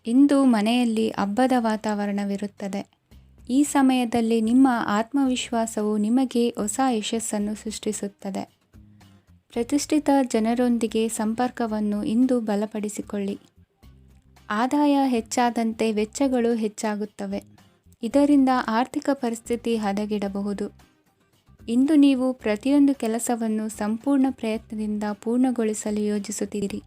ಇಂದು ಮನೆಯಲ್ಲಿ ಹಬ್ಬದ ವಾತಾವರಣವಿರುತ್ತದೆ. ಈ ಸಮಯದಲ್ಲಿ ನಿಮ್ಮ ಆತ್ಮವಿಶ್ವಾಸವು ನಿಮಗೆ ಹೊಸ ಯಶಸ್ಸನ್ನು ಸೃಷ್ಟಿಸುತ್ತದೆ. ಪ್ರತಿಷ್ಠಿತ ಜನರೊಂದಿಗೆ ಸಂಪರ್ಕವನ್ನು ಇಂದು ಬಲಪಡಿಸಿಕೊಳ್ಳಿ. ಆದಾಯ ಹೆಚ್ಚಾದಂತೆ ವೆಚ್ಚಗಳು ಹೆಚ್ಚಾಗುತ್ತವೆ. ಇದರಿಂದ ಆರ್ಥಿಕ ಪರಿಸ್ಥಿತಿ ಹದಗೆಡಬಹುದು. ಇಂದು ನೀವು ಪ್ರತಿಯೊಂದು ಕೆಲಸವನ್ನು ಸಂಪೂರ್ಣ ಪ್ರಯತ್ನದಿಂದ ಪೂರ್ಣಗೊಳಿಸಲು ಯೋಜಿಸುತ್ತೀರಿ.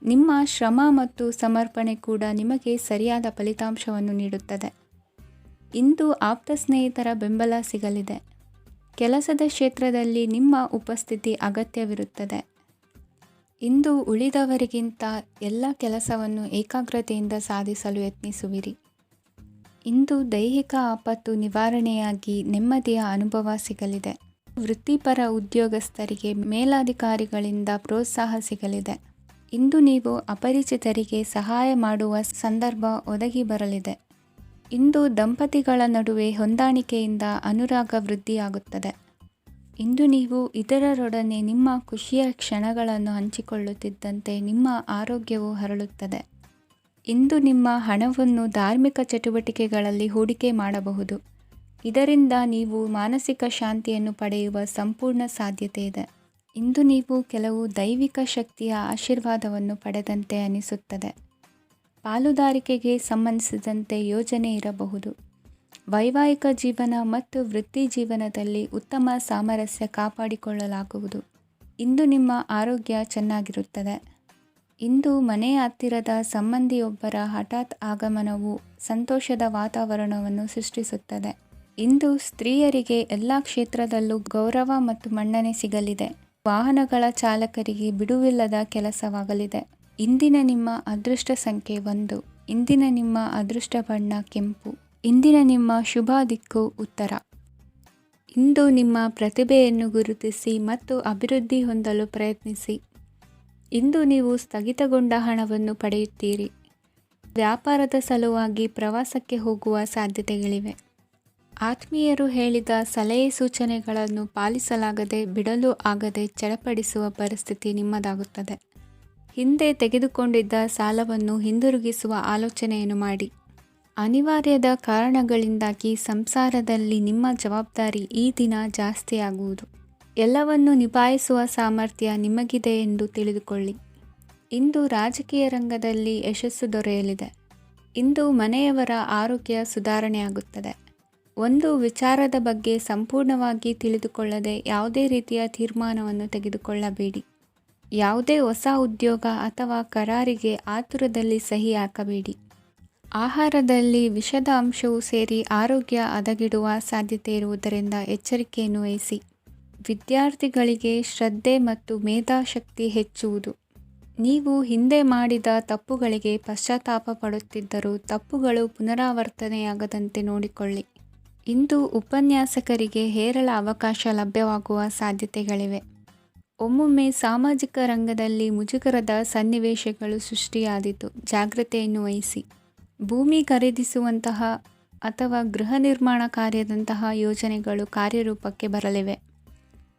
ನಿಮ್ಮ ಶ್ರಮ ಮತ್ತು ಸಮರ್ಪಣೆ ಕೂಡ ನಿಮಗೆ ಸರಿಯಾದ ಫಲಿತಾಂಶವನ್ನು ನೀಡುತ್ತದೆ. ಇಂದು ಆಪ್ತ ಸ್ನೇಹಿತರ ಬೆಂಬಲ ಸಿಗಲಿದೆ. ಕೆಲಸದ ಕ್ಷೇತ್ರದಲ್ಲಿ ನಿಮ್ಮ ಉಪಸ್ಥಿತಿ ಅಗತ್ಯವಿರುತ್ತದೆ. ಇಂದು ಉಳಿದವರಿಗಿಂತ ಎಲ್ಲ ಕೆಲಸವನ್ನು ಏಕಾಗ್ರತೆಯಿಂದ ಸಾಧಿಸಲು ಯತ್ನಿಸುವಿರಿ. ಇಂದು ದೈಹಿಕ ಆಪತ್ತು ನಿವಾರಣೆಯಾಗಿ ನೆಮ್ಮದಿಯ ಅನುಭವ ಸಿಗಲಿದೆ. ವೃತ್ತಿಪರ ಉದ್ಯೋಗಸ್ಥರಿಗೆ ಮೇಲಾಧಿಕಾರಿಗಳಿಂದ ಪ್ರೋತ್ಸಾಹ ಸಿಗಲಿದೆ. ಇಂದು ನೀವು ಅಪರಿಚಿತರಿಗೆ ಸಹಾಯ ಮಾಡುವ ಸಂದರ್ಭ ಒದಗಿ ಬರಲಿದೆ. ಇಂದು ದಂಪತಿಗಳ ನಡುವೆ ಹೊಂದಾಣಿಕೆಯಿಂದ ಅನುರಾಗ ವೃದ್ಧಿಯಾಗುತ್ತದೆ. ಇಂದು ನೀವು ಇತರರೊಡನೆ ನಿಮ್ಮ ಖುಷಿಯ ಕ್ಷಣಗಳನ್ನು ಹಂಚಿಕೊಳ್ಳುತ್ತಿದ್ದಂತೆ ನಿಮ್ಮ ಆರೋಗ್ಯವು ಹರಳುತ್ತದೆ. ಇಂದು ನಿಮ್ಮ ಹಣವನ್ನು ಧಾರ್ಮಿಕ ಚಟುವಟಿಕೆಗಳಲ್ಲಿ ಹೂಡಿಕೆ ಮಾಡಬಹುದು. ಇದರಿಂದ ನೀವು ಮಾನಸಿಕ ಶಾಂತಿಯನ್ನು ಪಡೆಯುವ ಸಂಪೂರ್ಣ ಸಾಧ್ಯತೆ ಇದೆ. ಇಂದು ನೀವು ಕೆಲವು ದೈವಿಕ ಶಕ್ತಿಯ ಆಶೀರ್ವಾದವನ್ನು ಪಡೆದಂತೆ ಅನಿಸುತ್ತದೆ. ಪಾಲುದಾರಿಕೆಗೆ ಸಂಬಂಧಿಸಿದಂತೆ ಯೋಜನೆ ಇರಬಹುದು. ವೈವಾಹಿಕ ಜೀವನ ಮತ್ತು ವೃತ್ತಿ ಜೀವನದಲ್ಲಿ ಉತ್ತಮ ಸಾಮರಸ್ಯ ಕಾಪಾಡಿಕೊಳ್ಳಲಾಗುವುದು. ಇಂದು ನಿಮ್ಮ ಆರೋಗ್ಯ ಚೆನ್ನಾಗಿರುತ್ತದೆ. ಇಂದು ಮನೆಯ ಹತ್ತಿರದ ಸಂಬಂಧಿಯೊಬ್ಬರ ಹಠಾತ್ ಆಗಮನವು ಸಂತೋಷದ ವಾತಾವರಣವನ್ನು ಸೃಷ್ಟಿಸುತ್ತದೆ. ಇಂದು ಸ್ತ್ರೀಯರಿಗೆ ಎಲ್ಲ ಕ್ಷೇತ್ರದಲ್ಲೂ ಗೌರವ ಮತ್ತು ಮನ್ನಣೆ ಸಿಗಲಿದೆ. ವಾಹನಗಳ ಚಾಲಕರಿಗೆ ಬಿಡುವಿಲ್ಲದ ಕೆಲಸವಾಗಲಿದೆ. ಇಂದಿನ ನಿಮ್ಮ ಅದೃಷ್ಟ ಸಂಖ್ಯೆ 1. ಇಂದಿನ ನಿಮ್ಮ ಅದೃಷ್ಟ ಬಣ್ಣ ಕೆಂಪು. ಇಂದಿನ ನಿಮ್ಮ ಶುಭ ದಿಕ್ಕು ಉತ್ತರ. ಇಂದು ನಿಮ್ಮ ಪ್ರತಿಭೆಯನ್ನು ಗುರುತಿಸಿ ಮತ್ತು ಅಭಿವೃದ್ಧಿ ಹೊಂದಲು ಪ್ರಯತ್ನಿಸಿ. ಇಂದು ನೀವು ಸ್ಥಗಿತಗೊಂಡ ಹಣವನ್ನು ಪಡೆಯುತ್ತೀರಿ. ವ್ಯಾಪಾರದ ಸಲುವಾಗಿ ಪ್ರವಾಸಕ್ಕೆ ಹೋಗುವ ಸಾಧ್ಯತೆಗಳಿವೆ. ಆತ್ಮೀಯರು ಹೇಳಿದ ಸಲಹೆ ಸೂಚನೆಗಳನ್ನು ಪಾಲಿಸಲಾಗದೆ ಬಿಡಲು ಆಗದೆ ಚಡಪಡಿಸುವ ಪರಿಸ್ಥಿತಿ ನಿಮ್ಮದಾಗುತ್ತದೆ. ಹಿಂದೆ ತೆಗೆದುಕೊಂಡಿದ್ದ ಸಾಲವನ್ನು ಹಿಂದಿರುಗಿಸುವ ಆಲೋಚನೆಯನ್ನು ಮಾಡಿ. ಅನಿವಾರ್ಯದ ಕಾರಣಗಳಿಂದಾಗಿ ಸಂಸಾರದಲ್ಲಿ ನಿಮ್ಮ ಜವಾಬ್ದಾರಿ ಈ ದಿನ ಜಾಸ್ತಿಯಾಗುವುದು. ಎಲ್ಲವನ್ನು ನಿಭಾಯಿಸುವ ಸಾಮರ್ಥ್ಯ ನಿಮಗಿದೆ ಎಂದು ತಿಳಿದುಕೊಳ್ಳಿ. ಇಂದು ರಾಜಕೀಯ ರಂಗದಲ್ಲಿ ಯಶಸ್ಸು ದೊರೆಯಲಿದೆ. ಇಂದು ಮನೆಯವರ ಆರೋಗ್ಯ ಸುಧಾರಣೆಯಾಗುತ್ತದೆ. ಒಂದು ವಿಚಾರದ ಬಗ್ಗೆ ಸಂಪೂರ್ಣವಾಗಿ ತಿಳಿದುಕೊಳ್ಳದೆ ಯಾವುದೇ ರೀತಿಯ ತೀರ್ಮಾನವನ್ನು ತೆಗೆದುಕೊಳ್ಳಬೇಡಿ. ಯಾವುದೇ ಹೊಸ ಉದ್ಯೋಗ ಅಥವಾ ಕರಾರಿಗೆ ಆತುರದಲ್ಲಿ ಸಹಿ ಹಾಕಬೇಡಿ. ಆಹಾರದಲ್ಲಿ ವಿಷದ ಅಂಶವು ಸೇರಿ ಆರೋಗ್ಯ ಹದಗೆಡುವ ಸಾಧ್ಯತೆ ಇರುವುದರಿಂದ ಎಚ್ಚರಿಕೆಯನ್ನು ವಹಿಸಿ. ವಿದ್ಯಾರ್ಥಿಗಳಿಗೆ ಶ್ರದ್ಧೆ ಮತ್ತು ಮೇಧಾಶಕ್ತಿ ಹೆಚ್ಚುವುದು. ನೀವು ಹಿಂದೆ ಮಾಡಿದ ತಪ್ಪುಗಳಿಗೆ ಪಶ್ಚಾತ್ತಾಪ ಪಡುತ್ತಿದ್ದರೂ ತಪ್ಪುಗಳು ಪುನರಾವರ್ತನೆಯಾಗದಂತೆ ನೋಡಿಕೊಳ್ಳಿ. ಇಂದು ಉಪನ್ಯಾಸಕರಿಗೆ ಹೇರಳ ಅವಕಾಶ ಲಭ್ಯವಾಗುವ ಸಾಧ್ಯತೆಗಳಿವೆ. ಒಮ್ಮೊಮ್ಮೆ ಸಾಮಾಜಿಕ ರಂಗದಲ್ಲಿ ಮುಜುಗರದ ಸನ್ನಿವೇಶಗಳು ಸೃಷ್ಟಿಯಾದೀತು. ಜಾಗ್ರತೆಯನ್ನು ವಹಿಸಿ. ಭೂಮಿ ಖರೀದಿಸುವಂತಹ ಅಥವಾ ಗೃಹ ನಿರ್ಮಾಣ ಕಾರ್ಯದಂತಹ ಯೋಜನೆಗಳು ಕಾರ್ಯರೂಪಕ್ಕೆ ಬರಲಿವೆ.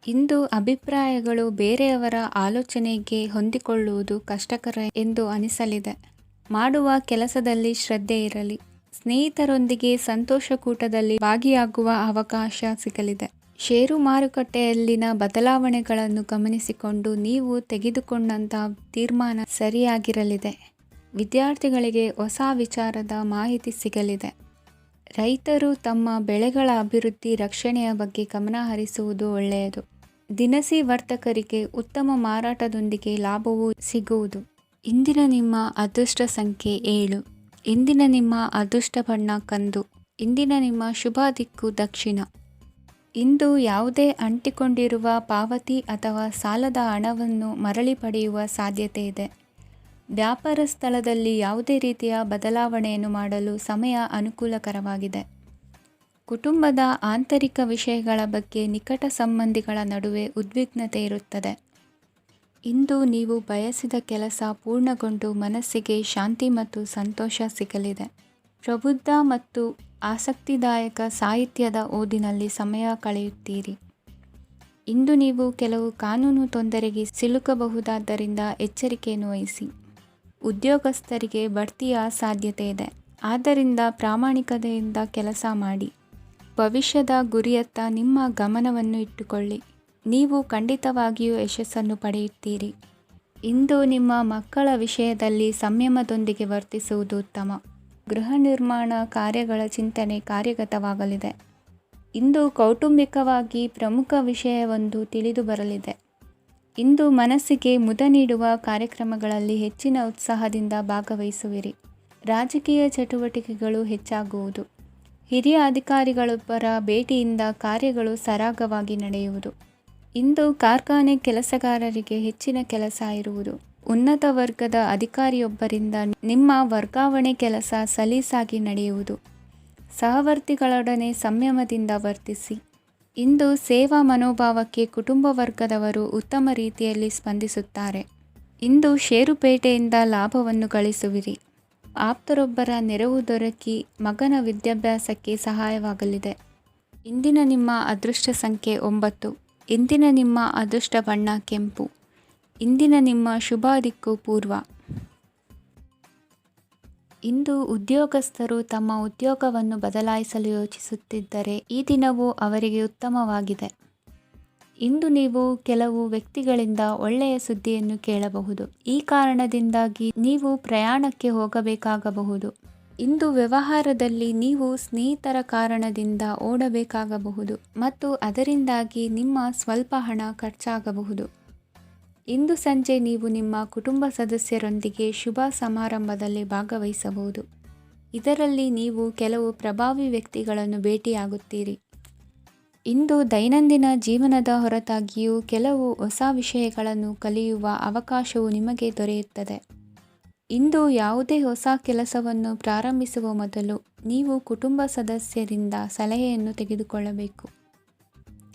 ಇಂದು ಅಭಿಪ್ರಾಯಗಳು ಬೇರೆಯವರ ಆಲೋಚನೆಗೆ ಹೊಂದಿಕೊಳ್ಳುವುದು ಕಷ್ಟಕರ ಎಂದು ಅನಿಸಲಿದೆ. ಮಾಡುವ ಕೆಲಸದಲ್ಲಿ ಶ್ರದ್ಧೆ ಇರಲಿ. ಸ್ನೇಹಿತರೊಂದಿಗೆ ಸಂತೋಷಕೂಟದಲ್ಲಿ ಭಾಗಿಯಾಗುವ ಅವಕಾಶ ಸಿಗಲಿದೆ. ಷೇರು ಮಾರುಕಟ್ಟೆಯಲ್ಲಿನ ಬದಲಾವಣೆಗಳನ್ನು ಗಮನಿಸಿಕೊಂಡು ನೀವು ತೆಗೆದುಕೊಂಡಂತಹ ತೀರ್ಮಾನ ಸರಿಯಾಗಿರಲಿದೆ. ವಿದ್ಯಾರ್ಥಿಗಳಿಗೆ ಹೊಸ ವಿಚಾರದ ಮಾಹಿತಿ ಸಿಗಲಿದೆ. ರೈತರು ತಮ್ಮ ಬೆಳೆಗಳ ಅಭಿವೃದ್ಧಿ ರಕ್ಷಣೆಯ ಬಗ್ಗೆ ಗಮನ ಹರಿಸುವುದು ಒಳ್ಳೆಯದು. ದಿನಸಿ ವರ್ತಕರಿಗೆ ಉತ್ತಮ ಮಾರಾಟದೊಂದಿಗೆ ಲಾಭವೂ ಸಿಗುವುದು. ಇಂದಿನ ನಿಮ್ಮ ಅದೃಷ್ಟ ಸಂಖ್ಯೆ 7. ಇಂದಿನ ನಿಮ್ಮ ಅದೃಷ್ಟ ಬಣ್ಣ ಕಂದು. ಇಂದಿನ ನಿಮ್ಮ ಶುಭ ದಿಕ್ಕು ದಕ್ಷಿಣ. ಇಂದು ಯಾವುದೇ ಅಂಟಿಕೊಂಡಿರುವ ಪಾವತಿ ಅಥವಾ ಸಾಲದ ಹಣವನ್ನು ಮರಳಿ ಪಡೆಯುವ ಸಾಧ್ಯತೆ ಇದೆ. ವ್ಯಾಪಾರ ಸ್ಥಳದಲ್ಲಿ ಯಾವುದೇ ರೀತಿಯ ಬದಲಾವಣೆಯನ್ನು ಮಾಡಲು ಸಮಯ ಅನುಕೂಲಕರವಾಗಿದೆ. ಕುಟುಂಬದ ಆಂತರಿಕ ವಿಷಯಗಳ ಬಗ್ಗೆ ನಿಕಟ ಸಂಬಂಧಿಗಳ ನಡುವೆ ಉದ್ವಿಗ್ನತೆ ಇರುತ್ತದೆ. ಇಂದು ನೀವು ಬಯಸಿದ ಕೆಲಸ ಪೂರ್ಣಗೊಂಡು ಮನಸ್ಸಿಗೆ ಶಾಂತಿ ಮತ್ತು ಸಂತೋಷ ಸಿಗಲಿದೆ. ಪ್ರಬುದ್ಧ ಮತ್ತು ಆಸಕ್ತಿದಾಯಕ ಸಾಹಿತ್ಯದ ಓದಿನಲ್ಲಿ ಸಮಯ ಕಳೆಯುತ್ತೀರಿ. ಇಂದು ನೀವು ಕೆಲವು ಕಾನೂನು ತೊಂದರೆಗೆ ಸಿಲುಕಬಹುದಾದ್ದರಿಂದ ಎಚ್ಚರಿಕೆಯನ್ನು ವಹಿಸಿ. ಉದ್ಯೋಗಸ್ಥರಿಗೆ ಬಡ್ತಿಯ ಸಾಧ್ಯತೆ ಇದೆ. ಆದ್ದರಿಂದ ಪ್ರಾಮಾಣಿಕತೆಯಿಂದ ಕೆಲಸ ಮಾಡಿ. ಭವಿಷ್ಯದ ಗುರಿಯತ್ತ ನಿಮ್ಮ ಗಮನವನ್ನು ಇಟ್ಟುಕೊಳ್ಳಿ. ನೀವು ಖಂಡಿತವಾಗಿಯೂ ಯಶಸ್ಸನ್ನು ಪಡೆಯುತ್ತೀರಿ. ಇಂದು ನಿಮ್ಮ ಮಕ್ಕಳ ವಿಷಯದಲ್ಲಿ ಸಂಯಮದೊಂದಿಗೆ ವರ್ತಿಸುವುದು ಉತ್ತಮ. ಗೃಹ ನಿರ್ಮಾಣ ಕಾರ್ಯಗಳ ಚಿಂತನೆ ಕಾರ್ಯಗತವಾಗಲಿದೆ. ಇಂದು ಕೌಟುಂಬಿಕವಾಗಿ ಪ್ರಮುಖ ವಿಷಯವೊಂದು ತಿಳಿದು ಬರಲಿದೆ. ಇಂದು ಮನಸ್ಸಿಗೆ ಮುದ ನೀಡುವ ಕಾರ್ಯಕ್ರಮಗಳಲ್ಲಿ ಹೆಚ್ಚಿನ ಉತ್ಸಾಹದಿಂದ ಭಾಗವಹಿಸುವಿರಿ. ರಾಜಕೀಯ ಚಟುವಟಿಕೆಗಳು ಹೆಚ್ಚಾಗುವುದು. ಹಿರಿಯ ಅಧಿಕಾರಿಗಳೊಬ್ಬರ ಭೇಟಿಯಿಂದ ಕಾರ್ಯಗಳು ಸರಾಗವಾಗಿ ನಡೆಯುವುದು. ಇಂದು ಕಾರ್ಖಾನೆ ಕೆಲಸಗಾರರಿಗೆ ಹೆಚ್ಚಿನ ಕೆಲಸ ಇರುವುದು. ಉನ್ನತ ವರ್ಗದ ಅಧಿಕಾರಿಯೊಬ್ಬರಿಂದ ನಿಮ್ಮ ವರ್ಗಾವಣೆ ಕೆಲಸ ಸಲೀಸಾಗಿ ನಡೆಯುವುದು. ಸಹವರ್ತಿಗಳೊಡನೆ ಸಂಯಮದಿಂದ ವರ್ತಿಸಿ. ಇಂದು ಸೇವಾ ಮನೋಭಾವಕ್ಕೆ ಕುಟುಂಬ ವರ್ಗದವರು ಉತ್ತಮ ರೀತಿಯಲ್ಲಿ ಸ್ಪಂದಿಸುತ್ತಾರೆ. ಇಂದು ಷೇರುಪೇಟೆಯಿಂದ ಲಾಭವನ್ನು ಗಳಿಸುವಿರಿ. ಆಪ್ತರೊಬ್ಬರ ನೆರವು ದೊರಕಿ ಮಗನ ವಿದ್ಯಾಭ್ಯಾಸಕ್ಕೆ ಸಹಾಯವಾಗಲಿದೆ. ಇಂದಿನ ನಿಮ್ಮ ಅದೃಷ್ಟ ಸಂಖ್ಯೆ 9. ಇಂದಿನ ನಿಮ್ಮ ಅದೃಷ್ಟ ಬಣ್ಣ ಕೆಂಪು. ಇಂದಿನ ನಿಮ್ಮ ಶುಭ ದಿಕ್ಕು ಪೂರ್ವ. ಇಂದು ಉದ್ಯೋಗಸ್ಥರು ತಮ್ಮ ಉದ್ಯೋಗವನ್ನು ಬದಲಾಯಿಸಲು ಯೋಚಿಸುತ್ತಿದ್ದರೆ ಈ ದಿನವೂ ಅವರಿಗೆ ಉತ್ತಮವಾಗಿದೆ. ಇಂದು ನೀವು ಕೆಲವು ವ್ಯಕ್ತಿಗಳಿಂದ ಒಳ್ಳೆಯ ಸುದ್ದಿಯನ್ನು ಕೇಳಬಹುದು. ಈ ಕಾರಣದಿಂದಾಗಿ ನೀವು ಪ್ರಯಾಣಕ್ಕೆ ಹೋಗಬೇಕಾಗಬಹುದು. ಇಂದು ವ್ಯವಹಾರದಲ್ಲಿ ನೀವು ಸ್ನೇಹಿತರ ಕಾರಣದಿಂದ ಓಡಬೇಕಾಗಬಹುದು ಮತ್ತು ಅದರಿಂದಾಗಿ ನಿಮ್ಮ ಸ್ವಲ್ಪ ಹಣ ಖರ್ಚಾಗಬಹುದು. ಇಂದು ಸಂಜೆ ನೀವು ನಿಮ್ಮ ಕುಟುಂಬ ಸದಸ್ಯರೊಂದಿಗೆ ಶುಭ ಸಮಾರಂಭದಲ್ಲಿ ಭಾಗವಹಿಸಬಹುದು. ಇದರಲ್ಲಿ ನೀವು ಕೆಲವು ಪ್ರಭಾವಿ ವ್ಯಕ್ತಿಗಳನ್ನು ಭೇಟಿಯಾಗುತ್ತೀರಿ. ಇಂದು ದೈನಂದಿನ ಜೀವನದ ಹೊರತಾಗಿಯೂ ಕೆಲವು ಹೊಸ ವಿಷಯಗಳನ್ನು ಕಲಿಯುವ ಅವಕಾಶವು ನಿಮಗೆ ದೊರೆಯುತ್ತದೆ. ಇಂದು ಯಾವುದೇ ಹೊಸ ಕೆಲಸವನ್ನು ಪ್ರಾರಂಭಿಸುವ ಮೊದಲು ನೀವು ಕುಟುಂಬ ಸದಸ್ಯರಿಂದ ಸಲಹೆಯನ್ನು ತೆಗೆದುಕೊಳ್ಳಬೇಕು.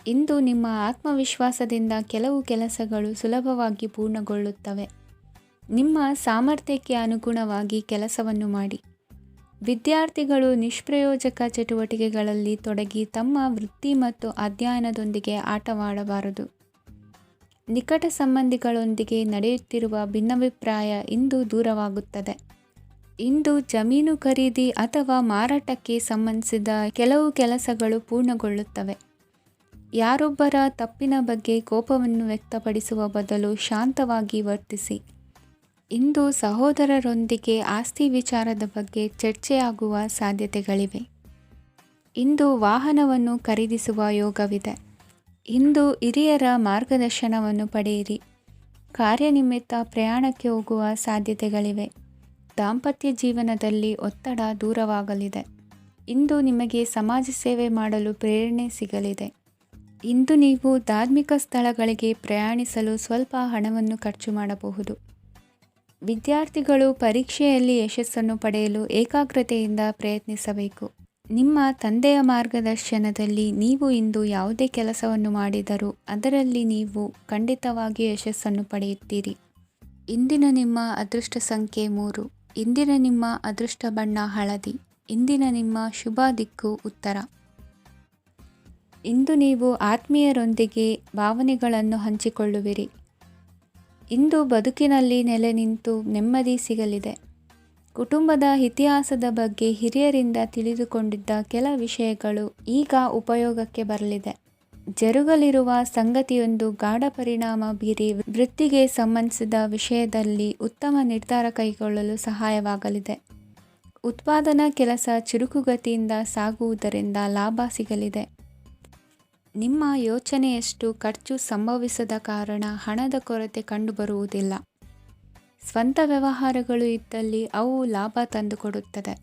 ಇಂದು ನಿಮ್ಮ ಆತ್ಮವಿಶ್ವಾಸದಿಂದ ಕೆಲವು ಕೆಲಸಗಳು ಸುಲಭವಾಗಿ ಪೂರ್ಣಗೊಳ್ಳುತ್ತವೆ. ನಿಮ್ಮ ಸಾಮರ್ಥ್ಯಕ್ಕೆ ಅನುಗುಣವಾಗಿ ಕೆಲಸವನ್ನು ಮಾಡಿ. ವಿದ್ಯಾರ್ಥಿಗಳು ನಿಷ್ಪ್ರಯೋಜಕ ಚಟುವಟಿಕೆಗಳಲ್ಲಿ ತೊಡಗಿ ತಮ್ಮ ವೃತ್ತಿ ಮತ್ತು ಅಧ್ಯಯನದೊಂದಿಗೆ ಆಟವಾಡಬಾರದು. ನಿಕಟ ಸಂಬಂಧಿಗಳೊಂದಿಗೆ ನಡೆಯುತ್ತಿರುವ ಭಿನ್ನಾಭಿಪ್ರಾಯ ಇಂದು ದೂರವಾಗುತ್ತದೆ. ಇಂದು ಜಮೀನು ಖರೀದಿ ಅಥವಾ ಮಾರಾಟಕ್ಕೆ ಸಂಬಂಧಿಸಿದ ಕೆಲವು ಕೆಲಸಗಳು ಪೂರ್ಣಗೊಳ್ಳುತ್ತವೆ. ಯಾರೊಬ್ಬರ ತಪ್ಪಿನ ಬಗ್ಗೆ ಕೋಪವನ್ನು ವ್ಯಕ್ತಪಡಿಸುವ ಬದಲು ಶಾಂತವಾಗಿ ವರ್ತಿಸಿ. ಇಂದು ಸಹೋದರರೊಂದಿಗೆ ಆಸ್ತಿ ವಿಚಾರದ ಬಗ್ಗೆ ಚರ್ಚೆಯಾಗುವ ಸಾಧ್ಯತೆಗಳಿವೆ. ಇಂದು ವಾಹನವನ್ನು ಖರೀದಿಸುವ ಯೋಗವಿದೆ. ಇಂದು ಹಿರಿಯರ ಮಾರ್ಗದರ್ಶನವನ್ನು ಪಡೆಯಿರಿ. ಕಾರ್ಯನಿಮಿತ್ತ ಪ್ರಯಾಣಕ್ಕೆ ಹೋಗುವ ಸಾಧ್ಯತೆಗಳಿವೆ. ದಾಂಪತ್ಯ ಜೀವನದಲ್ಲಿ ಒತ್ತಡ ದೂರವಾಗಲಿದೆ. ಇಂದು ನಿಮಗೆ ಸಮಾಜ ಸೇವೆ ಮಾಡಲು ಪ್ರೇರಣೆ ಸಿಗಲಿದೆ. ಇಂದು ನೀವು ಧಾರ್ಮಿಕ ಸ್ಥಳಗಳಿಗೆ ಪ್ರಯಾಣಿಸಲು ಸ್ವಲ್ಪ ಹಣವನ್ನು ಖರ್ಚು ಮಾಡಬಹುದು. ವಿದ್ಯಾರ್ಥಿಗಳು ಪರೀಕ್ಷೆಯಲ್ಲಿ ಯಶಸ್ಸನ್ನು ಪಡೆಯಲು ಏಕಾಗ್ರತೆಯಿಂದ ಪ್ರಯತ್ನಿಸಬೇಕು. ನಿಮ್ಮ ತಂದೆಯ ಮಾರ್ಗದರ್ಶನದಲ್ಲಿ ನೀವು ಇಂದು ಯಾವುದೇ ಕೆಲಸವನ್ನು ಮಾಡಿದರೂ ಅದರಲ್ಲಿ ನೀವು ಖಂಡಿತವಾಗಿಯೂ ಯಶಸ್ಸನ್ನು ಪಡೆಯುತ್ತೀರಿ. ಇಂದಿನ ನಿಮ್ಮ ಅದೃಷ್ಟ ಸಂಖ್ಯೆ 3. ಇಂದಿನ ನಿಮ್ಮ ಅದೃಷ್ಟ ಬಣ್ಣ ಹಳದಿ. ಇಂದಿನ ನಿಮ್ಮ ಶುಭ ದಿಕ್ಕು ಉತ್ತರ. ಇಂದು ನೀವು ಆತ್ಮೀಯರೊಂದಿಗೆ ಭಾವನೆಗಳನ್ನು ಹಂಚಿಕೊಳ್ಳುವಿರಿ. ಇಂದು ಬದುಕಿನಲ್ಲಿ ನೆಲೆ ನಿಂತು ನೆಮ್ಮದಿ ಸಿಗಲಿದೆ. ಕುಟುಂಬದ ಇತಿಹಾಸದ ಬಗ್ಗೆ ಹಿರಿಯರಿಂದ ತಿಳಿದುಕೊಂಡಿದ್ದ ಕೆಲ ವಿಷಯಗಳು ಈಗ ಉಪಯೋಗಕ್ಕೆ ಬರಲಿದೆ. ಜರುಗಲಿರುವ ಸಂಗತಿಯೊಂದು ಗಾಢ ಪರಿಣಾಮ ಬೀರಿ ವೃತ್ತಿಗೆ ಸಂಬಂಧಿಸಿದ ವಿಷಯದಲ್ಲಿ ಉತ್ತಮ ನಿರ್ಧಾರ ಕೈಗೊಳ್ಳಲು ಸಹಾಯವಾಗಲಿದೆ. ಉತ್ಪಾದನಾ ಕೆಲಸ ಚುರುಕುಗತಿಯಿಂದ ಸಾಗುವುದರಿಂದ ಲಾಭ ಸಿಗಲಿದೆ. ನಿಮ್ಮ ಯೋಚನೆಯಷ್ಟು ಖರ್ಚು ಸಂಭವಿಸದ ಕಾರಣ ಹಣದ ಕೊರತೆ ಕಂಡುಬರುವುದಿಲ್ಲ. ಸ್ವಂತ ವ್ಯವಹಾರಗಳು ಇದ್ದಲ್ಲಿ ಅವು ಲಾಭ ತಂದುಕೊಡುತ್ತದೆ.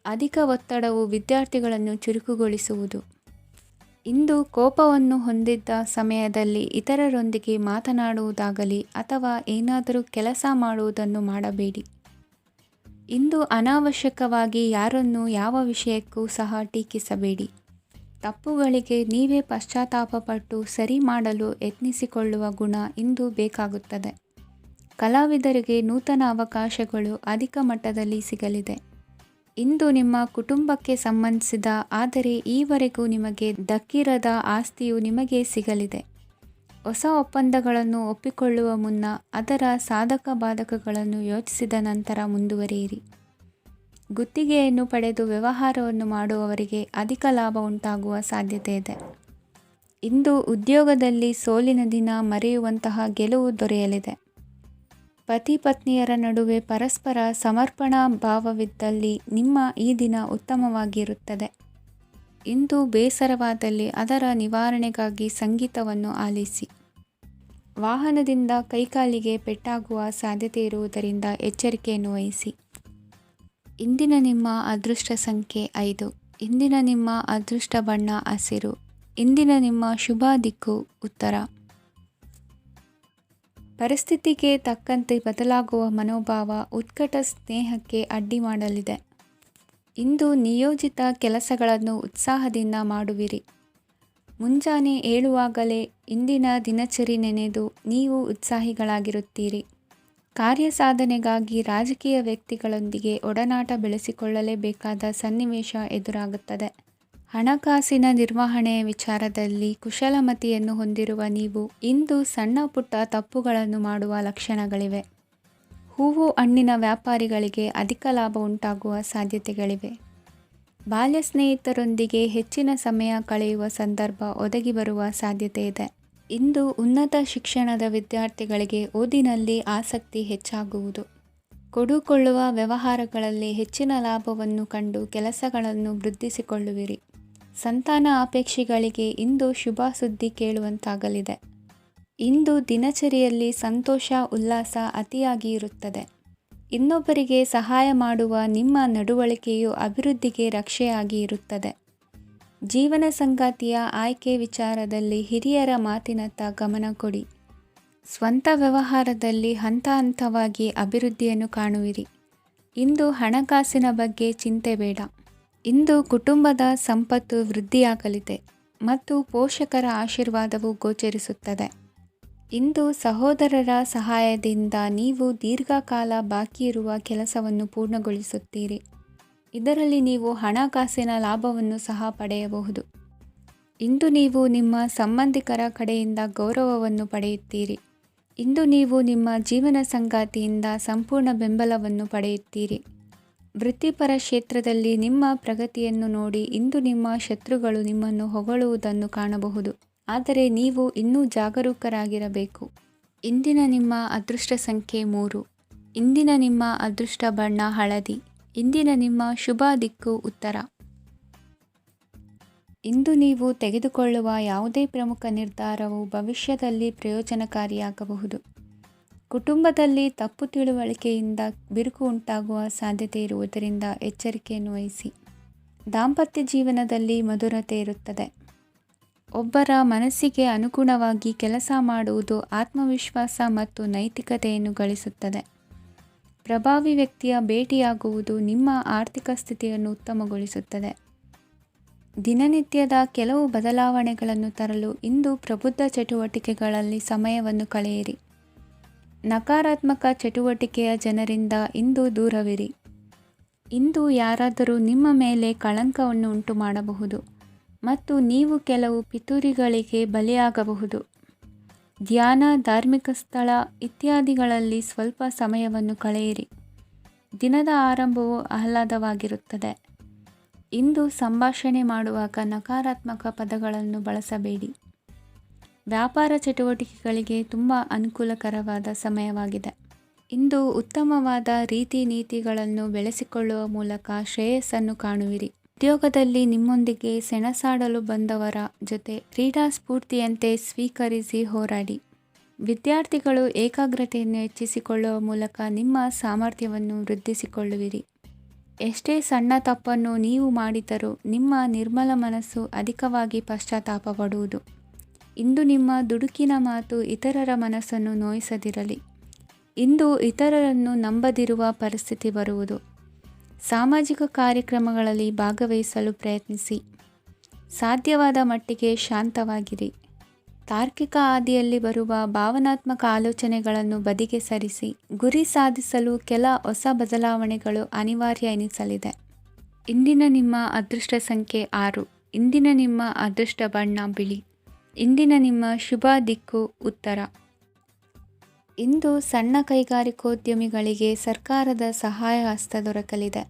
ಅಧಿಕ ಒತ್ತಡವು ವಿದ್ಯಾರ್ಥಿಗಳನ್ನು ಚುರುಕುಗೊಳಿಸುವುದು. ಇಂದು ಕೋಪವನ್ನು ಹೊಂದಿದ್ದ ಸಮಯದಲ್ಲಿ ಇತರರೊಂದಿಗೆ ಮಾತನಾಡುವುದಾಗಲಿ ಅಥವಾ ಏನಾದರೂ ಕೆಲಸ ಮಾಡುವುದನ್ನು ಮಾಡಬೇಡಿ. ಇಂದು ಅನಾವಶ್ಯಕವಾಗಿ ಯಾರನ್ನೂ ಯಾವ ವಿಷಯಕ್ಕೂ ಸಹ ಟೀಕಿಸಬೇಡಿ. ತಪ್ಪುಗಳಿಗೆ ನೀವೇ ಪಶ್ಚಾತ್ತಾಪಪಟ್ಟು ಸರಿ ಮಾಡಲು ಯತ್ನಿಸಿಕೊಳ್ಳುವ ಗುಣ ಇಂದು ಬೇಕಾಗುತ್ತದೆ. ಕಲಾವಿದರಿಗೆ ನೂತನ ಅವಕಾಶಗಳು ಅಧಿಕ ಮಟ್ಟದಲ್ಲಿ ಸಿಗಲಿದೆ. ಇಂದು ನಿಮ್ಮ ಕುಟುಂಬಕ್ಕೆ ಸಂಬಂಧಿಸಿದ ಆದರೆ ಈವರೆಗೂ ನಿಮಗೆ ದಕ್ಕಿರದ ಆಸ್ತಿಯು ನಿಮಗೆ ಸಿಗಲಿದೆ. ಹೊಸ ಒಪ್ಪಂದಗಳನ್ನು ಒಪ್ಪಿಕೊಳ್ಳುವ ಮುನ್ನ ಅದರ ಸಾಧಕ ಬಾಧಕಗಳನ್ನು ಯೋಚಿಸಿದ ನಂತರ ಮುಂದುವರಿಯಿರಿ. ಗುತ್ತಿಗೆಯನ್ನು ಪಡೆದು ವ್ಯವಹಾರವನ್ನು ಮಾಡುವವರಿಗೆ ಅಧಿಕ ಲಾಭ ಉಂಟಾಗುವ ಸಾಧ್ಯತೆ ಇದೆ. ಇಂದು ಉದ್ಯೋಗದಲ್ಲಿ ಸೋಲಿನ ದಿನ ಮರೆಯುವಂತಹ ಗೆಲುವು ದೊರೆಯಲಿದೆ. ಪತಿ ಪತ್ನಿಯರ ನಡುವೆ ಪರಸ್ಪರ ಸಮರ್ಪಣಾ ಭಾವವಿದ್ದಲ್ಲಿ ನಿಮ್ಮ ಈ ದಿನ ಉತ್ತಮವಾಗಿರುತ್ತದೆ. ಇಂದು ಬೇಸರವಾದಲ್ಲಿ ಅದರ ನಿವಾರಣೆಗಾಗಿ ಸಂಗೀತವನ್ನು ಆಲಿಸಿ. ವಾಹನದಿಂದ ಕೈಕಾಲಿಗೆ ಪೆಟ್ಟಾಗುವ ಸಾಧ್ಯತೆ ಇರುವುದರಿಂದ ಎಚ್ಚರಿಕೆಯನ್ನು ವಹಿಸಿ. ಇಂದಿನ ನಿಮ್ಮ ಅದೃಷ್ಟ ಸಂಖ್ಯೆ 5. ಇಂದಿನ ನಿಮ್ಮ ಅದೃಷ್ಟ ಬಣ್ಣ ಹಸಿರು. ಇಂದಿನ ನಿಮ್ಮ ಶುಭ ದಿಕ್ಕು ಉತ್ತರ. ಪರಿಸ್ಥಿತಿಗೆ ತಕ್ಕಂತೆ ಬದಲಾಗುವ ಮನೋಭಾವ ಉತ್ಕಟ ಸ್ನೇಹಕ್ಕೆ ಅಡ್ಡಿ ಮಾಡಲಿದೆ. ಇಂದು ನಿಯೋಜಿತ ಕೆಲಸಗಳನ್ನು ಉತ್ಸಾಹದಿಂದ ಮಾಡುವಿರಿ. ಮುಂಜಾನೆ ಏಳುವಾಗಲೇ ಇಂದಿನ ದಿನಚರಿ ನೆನೆದು ನೀವು ಉತ್ಸಾಹಿಗಳಾಗಿರುತ್ತೀರಿ. ಕಾರ್ಯ ಸಾಧನೆಗಾಗಿ ರಾಜಕೀಯ ವ್ಯಕ್ತಿಗಳೊಂದಿಗೆ ಒಡನಾಟ ಬೆಳೆಸಿಕೊಳ್ಳಲೇಬೇಕಾದ ಸನ್ನಿವೇಶ ಎದುರಾಗುತ್ತದೆ. ಹಣಕಾಸಿನ ನಿರ್ವಹಣೆಯ ವಿಚಾರದಲ್ಲಿ ಕುಶಲಮತಿಯನ್ನು ಹೊಂದಿರುವ ನೀವು ಇಂದು ಸಣ್ಣ ಪುಟ್ಟ ತಪ್ಪುಗಳನ್ನು ಮಾಡುವ ಲಕ್ಷಣಗಳಿವೆ. ಹೂವು ಹಣ್ಣಿನ ವ್ಯಾಪಾರಿಗಳಿಗೆ ಅಧಿಕ ಲಾಭ ಉಂಟಾಗುವ ಸಾಧ್ಯತೆಗಳಿವೆ. ಬಾಲ್ಯ ಸ್ನೇಹಿತರೊಂದಿಗೆ ಹೆಚ್ಚಿನ ಸಮಯ ಕಳೆಯುವ ಸಂದರ್ಭ ಒದಗಿ ಬರುವ ಸಾಧ್ಯತೆ ಇದೆ. ಇಂದು ಉನ್ನತ ಶಿಕ್ಷಣದ ವಿದ್ಯಾರ್ಥಿಗಳಿಗೆ ಓದಿನಲ್ಲಿ ಆಸಕ್ತಿ ಹೆಚ್ಚಾಗುವುದು. ಕೊಡುಕೊಳ್ಳುವ ವ್ಯವಹಾರಗಳಲ್ಲಿ ಹೆಚ್ಚಿನ ಲಾಭವನ್ನು ಕಂಡು ಕೆಲಸಗಳನ್ನು ವೃದ್ಧಿಸಿಕೊಳ್ಳುವಿರಿ. ಸಂತಾನ ಅಪೇಕ್ಷಿಗಳಿಗೆ ಇಂದು ಶುಭ ಸುದ್ದಿ ಕೇಳುವಂತಾಗಲಿದೆ. ಇಂದು ದಿನಚರಿಯಲ್ಲಿ ಸಂತೋಷ ಉಲ್ಲಾಸ ಅತಿಯಾಗಿ ಇರುತ್ತದೆ. ಇನ್ನೊಬ್ಬರಿಗೆ ಸಹಾಯ ಮಾಡುವ ನಿಮ್ಮ ನಡವಳಿಕೆಯು ಅಭಿವೃದ್ಧಿಗೆ ರಕ್ಷೆಯಾಗಿ ಇರುತ್ತದೆ. ಜೀವನ ಸಂಗಾತಿಯ ಆಯ್ಕೆ ವಿಚಾರದಲ್ಲಿ ಹಿರಿಯರ ಮಾತಿನತ್ತ ಗಮನ ಕೊಡಿ. ಸ್ವಂತ ವ್ಯವಹಾರದಲ್ಲಿ ಹಂತ ಹಂತವಾಗಿ ಅಭಿವೃದ್ಧಿಯನ್ನು ಕಾಣುವಿರಿ. ಇಂದು ಹಣಕಾಸಿನ ಬಗ್ಗೆ ಚಿಂತೆ ಬೇಡ. ಇಂದು ಕುಟುಂಬದ ಸಂಪತ್ತು ವೃದ್ಧಿಯಾಗಲಿದೆ ಮತ್ತು ಪೋಷಕರ ಆಶೀರ್ವಾದವು ಗೋಚರಿಸುತ್ತದೆ. ಇಂದು ಸಹೋದರರ ಸಹಾಯದಿಂದ ನೀವು ದೀರ್ಘಕಾಲ ಬಾಕಿ ಇರುವ ಕೆಲಸವನ್ನು ಪೂರ್ಣಗೊಳಿಸುತ್ತೀರಿ. ಇದರಲ್ಲಿ ನೀವು ಹಣಕಾಸಿನ ಲಾಭವನ್ನು ಸಹ ಪಡೆಯಬಹುದು. ಇಂದು ನೀವು ನಿಮ್ಮ ಸಂಬಂಧಿಕರ ಕಡೆಯಿಂದ ಗೌರವವನ್ನು ಪಡೆಯುತ್ತೀರಿ. ಇಂದು ನೀವು ನಿಮ್ಮ ಜೀವನ ಸಂಗಾತಿಯಿಂದ ಸಂಪೂರ್ಣ ಬೆಂಬಲವನ್ನು ಪಡೆಯುತ್ತೀರಿ. ವೃತ್ತಿಪರ ಕ್ಷೇತ್ರದಲ್ಲಿ ನಿಮ್ಮ ಪ್ರಗತಿಯನ್ನು ನೋಡಿ ಇಂದು ನಿಮ್ಮ ಶತ್ರುಗಳು ನಿಮ್ಮನ್ನು ಹೊಗಳುವುದನ್ನು ಕಾಣಬಹುದು. ಆದರೆ ನೀವು ಇನ್ನೂ ಜಾಗರೂಕರಾಗಿರಬೇಕು. ಇಂದಿನ ನಿಮ್ಮ ಅದೃಷ್ಟ ಸಂಖ್ಯೆ 3. ಇಂದಿನ ನಿಮ್ಮ ಅದೃಷ್ಟ ಬಣ್ಣ ಹಳದಿ. ಇಂದಿನ ನಿಮ್ಮ ಶುಭ ದಿಕ್ಕು ಉತ್ತರ. ಇಂದು ನೀವು ತೆಗೆದುಕೊಳ್ಳುವ ಯಾವುದೇ ಪ್ರಮುಖ ನಿರ್ಧಾರವು ಭವಿಷ್ಯದಲ್ಲಿ ಪ್ರಯೋಜನಕಾರಿಯಾಗಬಹುದು. ಕುಟುಂಬದಲ್ಲಿ ತಪ್ಪು ತಿಳುವಳಿಕೆಯಿಂದ ಬಿರುಕು ಉಂಟಾಗುವ ಸಾಧ್ಯತೆ ಇರುವುದರಿಂದ ಎಚ್ಚರಿಕೆಯನ್ನು ವಹಿಸಿ. ದಾಂಪತ್ಯ ಜೀವನದಲ್ಲಿ ಮಧುರತೆ ಇರುತ್ತದೆ. ಒಬ್ಬರ ಮನಸ್ಸಿಗೆ ಅನುಗುಣವಾಗಿ ಕೆಲಸ ಮಾಡುವುದು ಆತ್ಮವಿಶ್ವಾಸ ಮತ್ತು ನೈತಿಕತೆಯನ್ನು ಗಳಿಸುತ್ತದೆ. ಪ್ರಭಾವಿ ವ್ಯಕ್ತಿಯ ಭೇಟಿಯಾಗುವುದು ನಿಮ್ಮ ಆರ್ಥಿಕ ಸ್ಥಿತಿಯನ್ನು ಉತ್ತಮಗೊಳಿಸುತ್ತದೆ. ದಿನನಿತ್ಯದ ಕೆಲವು ಬದಲಾವಣೆಗಳನ್ನು ತರಲು ಇಂದು ಪ್ರಬುದ್ಧ ಚಟುವಟಿಕೆಗಳಲ್ಲಿ ಸಮಯವನ್ನು ಕಳೆಯಿರಿ. ನಕಾರಾತ್ಮಕ ಚಟುವಟಿಕೆಯ ಜನರಿಂದ ಇಂದು ದೂರವಿರಿ. ಇಂದು ಯಾರಾದರೂ ನಿಮ್ಮ ಮೇಲೆ ಕಳಂಕವನ್ನು ಉಂಟು ಮಾಡಬಹುದು ಮತ್ತು ನೀವು ಕೆಲವು ಪಿತೂರಿಗಳಿಗೆ ಬಲಿಯಾಗಬಹುದು. ಧ್ಯಾನ, ಧಾರ್ಮಿಕ ಸ್ಥಳ ಇತ್ಯಾದಿಗಳಲ್ಲಿ ಸ್ವಲ್ಪ ಸಮಯವನ್ನು ಕಳೆಯಿರಿ. ದಿನದ ಆರಂಭವು ಆಹ್ಲಾದವಾಗಿರುತ್ತದೆ. ಇಂದು ಸಂಭಾಷಣೆ ಮಾಡುವಾಗ ನಕಾರಾತ್ಮಕ ಪದಗಳನ್ನು ಬಳಸಬೇಡಿ. ವ್ಯಾಪಾರ ಚಟುವಟಿಕೆಗಳಿಗೆ ತುಂಬ ಅನುಕೂಲಕರವಾದ ಸಮಯವಾಗಿದೆ. ಇಂದು ಉತ್ತಮವಾದ ರೀತಿ ನೀತಿಗಳನ್ನು ಬೆಳೆಸಿಕೊಳ್ಳುವ ಮೂಲಕ ಶ್ರೇಯಸ್ಸನ್ನು ಕಾಣುವಿರಿ. ಉದ್ಯೋಗದಲ್ಲಿ ನಿಮ್ಮೊಂದಿಗೆ ಸೆಣಸಾಡಲು ಬಂದವರ ಜೊತೆ ಕ್ರೀಡಾ ಸ್ಫೂರ್ತಿಯಂತೆ ಸ್ವೀಕರಿಸಿ ಹೋರಾಡಿ. ವಿದ್ಯಾರ್ಥಿಗಳು ಏಕಾಗ್ರತೆಯನ್ನು ಹೆಚ್ಚಿಸಿಕೊಳ್ಳುವ ಮೂಲಕ ನಿಮ್ಮ ಸಾಮರ್ಥ್ಯವನ್ನು ವೃದ್ಧಿಸಿಕೊಳ್ಳುವಿರಿ. ಎಷ್ಟೇ ಸಣ್ಣ ತಪ್ಪನ್ನು ನೀವು ಮಾಡಿದರೂ ನಿಮ್ಮ ನಿರ್ಮಲ ಮನಸ್ಸು ಅಧಿಕವಾಗಿ ಪಶ್ಚಾತ್ತಾಪ ಪಡುವುದು. ಇಂದು ನಿಮ್ಮ ದುಡುಕಿನ ಮಾತು ಇತರರ ಮನಸ್ಸನ್ನು ನೋಯಿಸದಿರಲಿ. ಇಂದು ಇತರರನ್ನು ನಂಬದಿರುವ ಪರಿಸ್ಥಿತಿ ಬರುವುದು. ಸಾಮಾಜಿಕ ಕಾರ್ಯಕ್ರಮಗಳಲ್ಲಿ ಭಾಗವಹಿಸಲು ಪ್ರಯತ್ನಿಸಿ. ಸಾಧ್ಯವಾದ ಮಟ್ಟಿಗೆ ಶಾಂತವಾಗಿರಿ. ತಾರ್ಕಿಕ ಹಾದಿಯಲ್ಲಿ ಬರುವ ಭಾವನಾತ್ಮಕ ಆಲೋಚನೆಗಳನ್ನು ಬದಿಗೆ ಸರಿಸಿ. ಗುರಿ ಸಾಧಿಸಲು ಕೆಲ ಹೊಸ ಬದಲಾವಣೆಗಳು ಅನಿವಾರ್ಯ ಎನಿಸಲಿದೆ. ಇಂದಿನ ನಿಮ್ಮ ಅದೃಷ್ಟ ಸಂಖ್ಯೆ 6. ಇಂದಿನ ನಿಮ್ಮ ಅದೃಷ್ಟ ಬಣ್ಣ ಬಿಳಿ. ಇಂದಿನ ನಿಮ್ಮ ಶುಭ ದಿಕ್ಕು ಉತ್ತರ. ಇಂದು ಸಣ್ಣ ಕೈಗಾರಿಕೋದ್ಯಮಿಗಳಿಗೆ ಸರ್ಕಾರದ ಸಹಾಯ ಹಸ್ತ ದೊರಕಲಿದೆ.